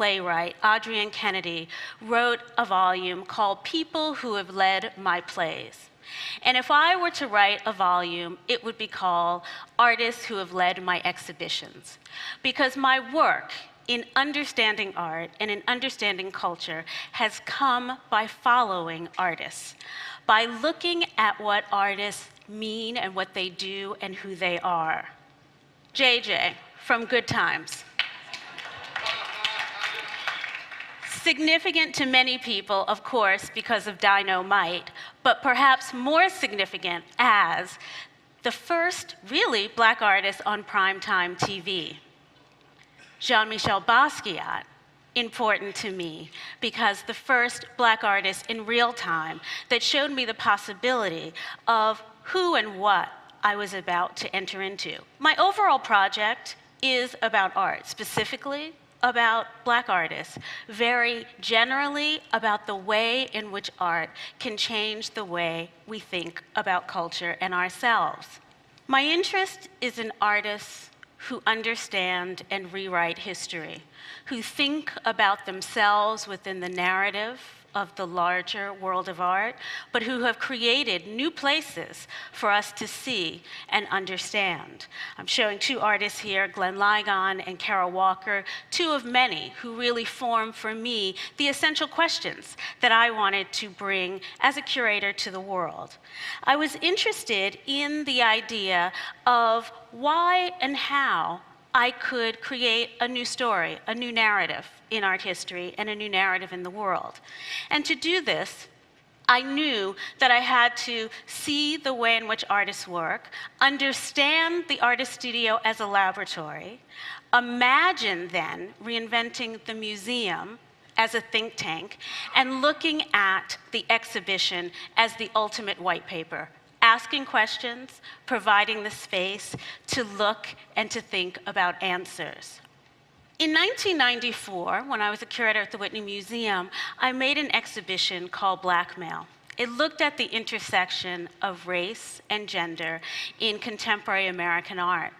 playwright, Adrienne Kennedy, wrote a volume called People Who Have Led My Plays. And if I were to write a volume, it would be called Artists Who Have Led My Exhibitions. Because my work in understanding art and in understanding culture has come by following artists, by looking at what artists mean and what they do and who they are. JJ from Good Times. Significant to many people, of course, because of Dynamite, but perhaps more significant as the first really Black artist on primetime TV. Jean-Michel Basquiat, important to me, because the first Black artist in real time that showed me the possibility of who and what I was about to enter into. My overall project is about art, specifically about Black artists, very generally about the way in which art can change the way we think about culture and ourselves. My interest is in artists who understand and rewrite history, who think about themselves within the narrative of the larger world of art, but who have created new places for us to see and understand. I'm showing two artists here, Glenn Ligon and Kara Walker, two of many who really form for me the essential questions that I wanted to bring as a curator to the world. I was interested in the idea of why and how I could create a new story, a new narrative in art history, and a new narrative in the world. And to do this, I knew that I had to see the way in which artists work, understand the artist studio as a laboratory, imagine then reinventing the museum as a think tank, and looking at the exhibition as the ultimate white paper, asking questions, providing the space to look and to think about answers. In 1994, when I was a curator at the Whitney Museum, I made an exhibition called Blackmail. It looked at the intersection of race and gender in contemporary American art.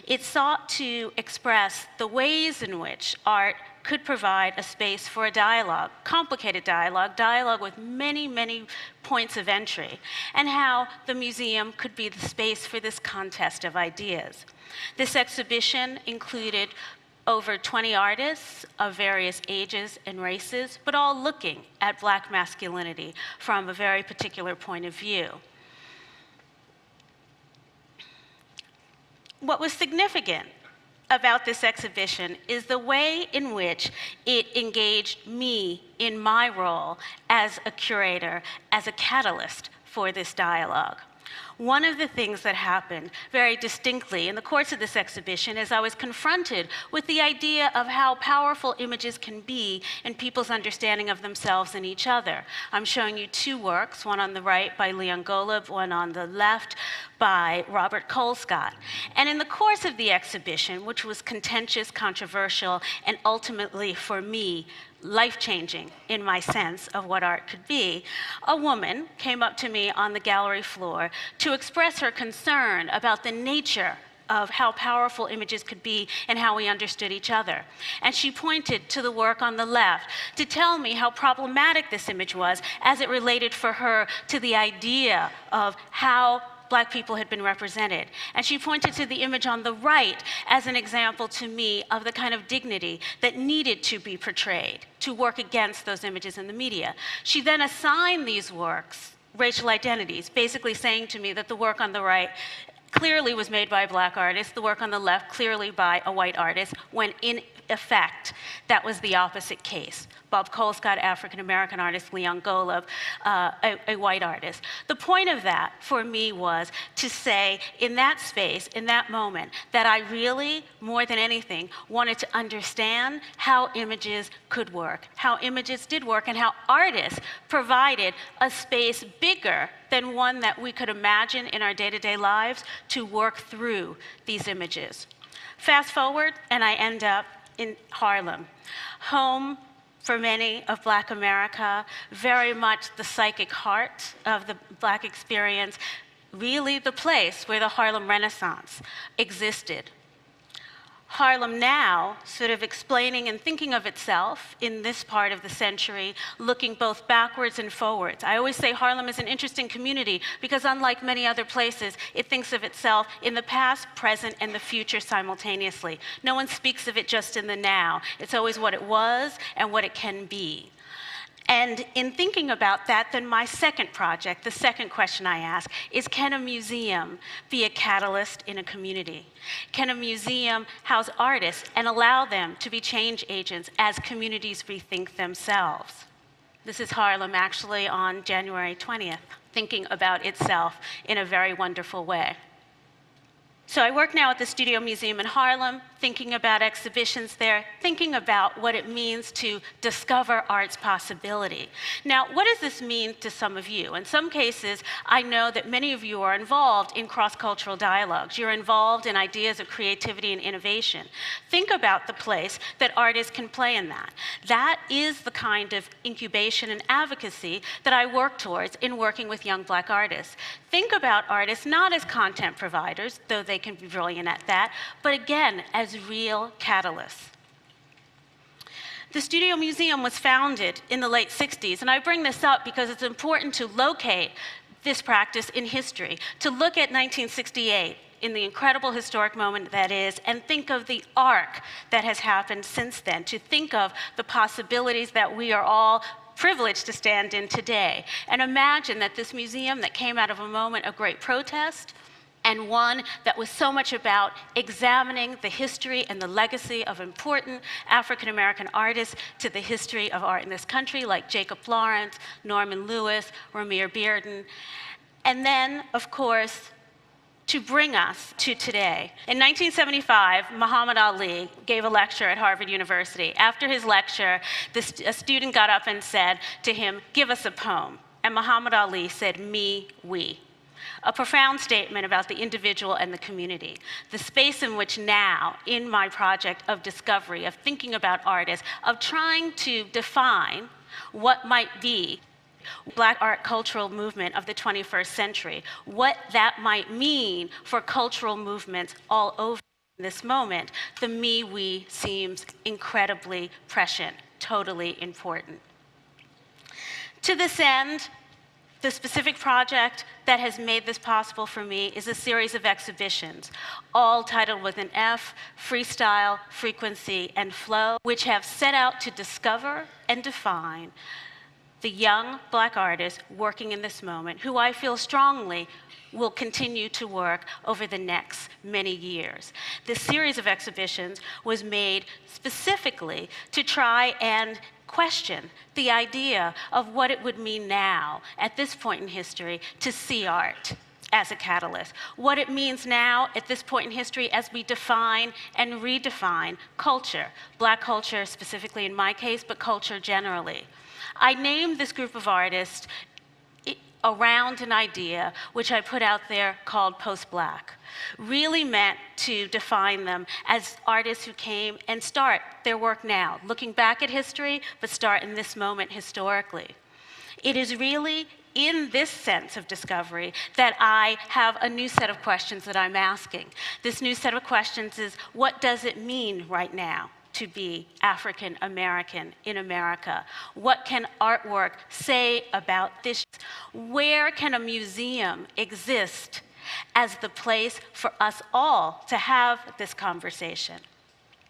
It sought to express the ways in which art could provide a space for a dialogue, complicated dialogue with many, many points of entry, and how the museum could be the space for this contest of ideas. This exhibition included over 20 artists of various ages and races, but all looking at Black masculinity from a very particular point of view. What was significant about this exhibition is the way in which it engaged me in my role as a curator, as a catalyst for this dialogue. One of the things that happened very distinctly in the course of this exhibition is I was confronted with the idea of how powerful images can be in people's understanding of themselves and each other. I'm showing you two works, one on the right by Leon Golub, one on the left by Robert Colescott. And in the course of the exhibition, which was contentious, controversial, and ultimately, for me, life-changing in my sense of what art could be, a woman came up to me on the gallery floor to express her concern about the nature of how powerful images could be and how we understood each other. And she pointed to the work on the left to tell me how problematic this image was as it related for her to the idea of how Black people had been represented. And she pointed to the image on the right as an example to me of the kind of dignity that needed to be portrayed to work against those images in the media. She then assigned these works racial identities, basically saying to me that the work on the right clearly was made by a Black artist, the work on the left clearly by a white artist, when in effect, that was the opposite case. Bob Colescott, African-American artist, Leon Golub, a white artist. The point of that for me was to say in that space, in that moment, that I really, more than anything, wanted to understand how images could work, how images did work, and how artists provided a space bigger than one that we could imagine in our day-to-day lives to work through these images. Fast forward, and I end up in Harlem, home for many of Black America, very much the psychic heart of the Black experience, really the place where the Harlem Renaissance existed. Harlem now sort of explaining and thinking of itself in this part of the century, looking both backwards and forwards. I always say Harlem is an interesting community because unlike many other places, it thinks of itself in the past, present, and the future simultaneously. No one speaks of it just in the now. It's always what it was and what it can be. And in thinking about that, then my second project, the second question I ask, is can a museum be a catalyst in a community? Can a museum house artists and allow them to be change agents as communities rethink themselves? This is Harlem actually on January 20th, thinking about itself in a very wonderful way. So I work now at the Studio Museum in Harlem, thinking about exhibitions there, thinking about what it means to discover art's possibility. Now, what does this mean to some of you? In some cases, I know that many of you are involved in cross-cultural dialogues. You're involved in ideas of creativity and innovation. Think about the place that artists can play in that. That is the kind of incubation and advocacy that I work towards in working with young Black artists. Think about artists not as content providers, though they can be brilliant at that, but again, as real catalysts. The Studio Museum was founded in the late 60s, and I bring this up because it's important to locate this practice in history, to look at 1968 in the incredible historic moment that is, and think of the arc that has happened since then, to think of the possibilities that we are all privileged to stand in today. And imagine that this museum that came out of a moment of great protest, and one that was so much about examining the history and the legacy of important African-American artists to the history of art in this country, like Jacob Lawrence, Norman Lewis, Ramir Bearden. And then, of course, to bring us to today. In 1975, Muhammad Ali gave a lecture at Harvard University. After his lecture, a student got up and said to him, "Give us a poem." And Muhammad Ali said, "Me, we." A profound statement about the individual and the community. The space in which now, in my project of discovery, of thinking about artists, of trying to define what might be Black art cultural movement of the 21st century, what that might mean for cultural movements all over this moment, the me, we seems incredibly prescient, totally important. To this end, the specific project that has made this possible for me is a series of exhibitions, all titled with an F, Freestyle, Frequency, and Flow, which have set out to discover and define the young Black artists working in this moment, who I feel strongly will continue to work over the next many years. This series of exhibitions was made specifically to try and question the idea of what it would mean now, at this point in history, to see art as a catalyst. What it means now, at this point in history, as we define and redefine culture, Black culture specifically in my case, but culture generally. I named this group of artists around an idea which I put out there called post-Black, really meant to define them as artists who came and start their work now, looking back at history, but start in this moment historically. It is really in this sense of discovery that I have a new set of questions that I'm asking. This new set of questions is, what does it mean right now to be African American in America? What can artwork say about this? Where can a museum exist as the place for us all to have this conversation?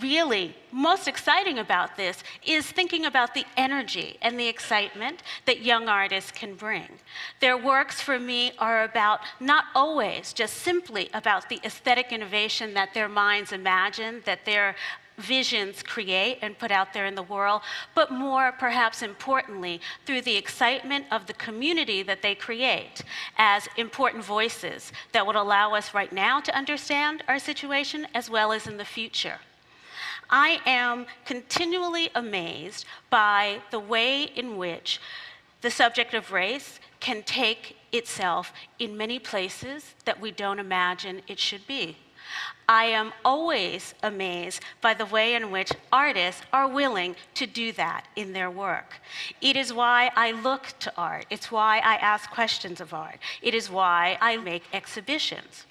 Really, most exciting about this is thinking about the energy and the excitement that young artists can bring. Their works for me are about not always just simply about the aesthetic innovation that their minds imagine, that their visions create and put out there in the world, but more, perhaps importantly, through the excitement of the community that they create as important voices that would allow us right now to understand our situation as well as in the future. I am continually amazed by the way in which the subject of race can take itself in many places that we don't imagine it should be. I am always amazed by the way in which artists are willing to do that in their work. It is why I look to art. It's why I ask questions of art. It is why I make exhibitions.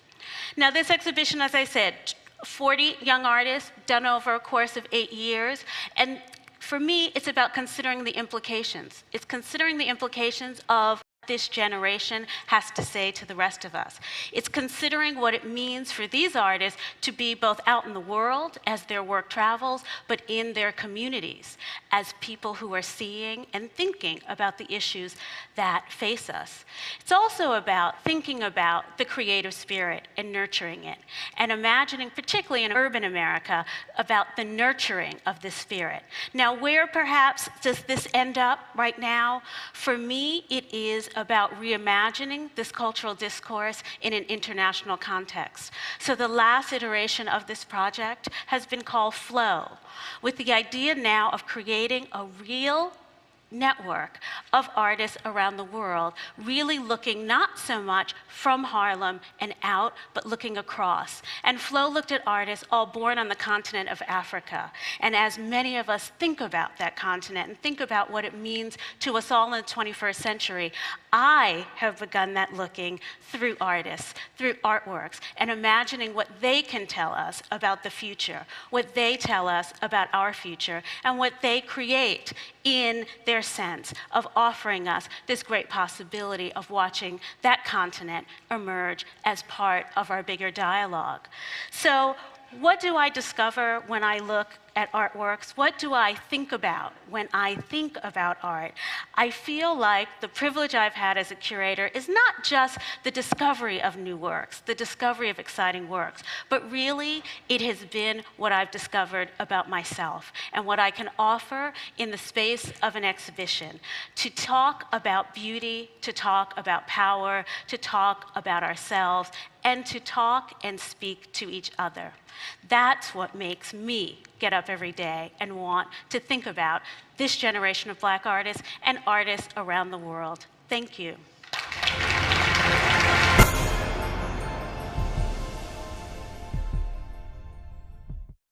Now, this exhibition, as I said, 40 young artists done over a course of 8 years. And for me, it's about considering the implications. It's considering the implications of this generation has to say to the rest of us. It's considering what it means for these artists to be both out in the world as their work travels, but in their communities as people who are seeing and thinking about the issues that face us. It's also about thinking about the creative spirit and nurturing it, and imagining, particularly in urban America, about the nurturing of this spirit. Now, where perhaps does this end up right now? For me, it is about reimagining this cultural discourse in an international context. So the last iteration of this project has been called Flow, with the idea now of creating a real network of artists around the world, really looking not so much from Harlem and out, but looking across. And Flo looked at artists all born on the continent of Africa. And as many of us think about that continent and think about what it means to us all in the 21st century, I have begun that looking through artists, through artworks, and imagining what they can tell us about the future, what they tell us about our future, and what they create in their sense of offering us this great possibility of watching that continent emerge as part of our bigger dialogue. So, what do I discover when I look at artworks? What do I think about when I think about art? I feel like the privilege I've had as a curator is not just the discovery of new works, the discovery of exciting works, but really it has been what I've discovered about myself and what I can offer in the space of an exhibition, to talk about beauty, to talk about power, to talk about ourselves, and to talk and speak to each other. That's what makes me get up every day and want to think about this generation of Black artists and artists around the world. Thank you.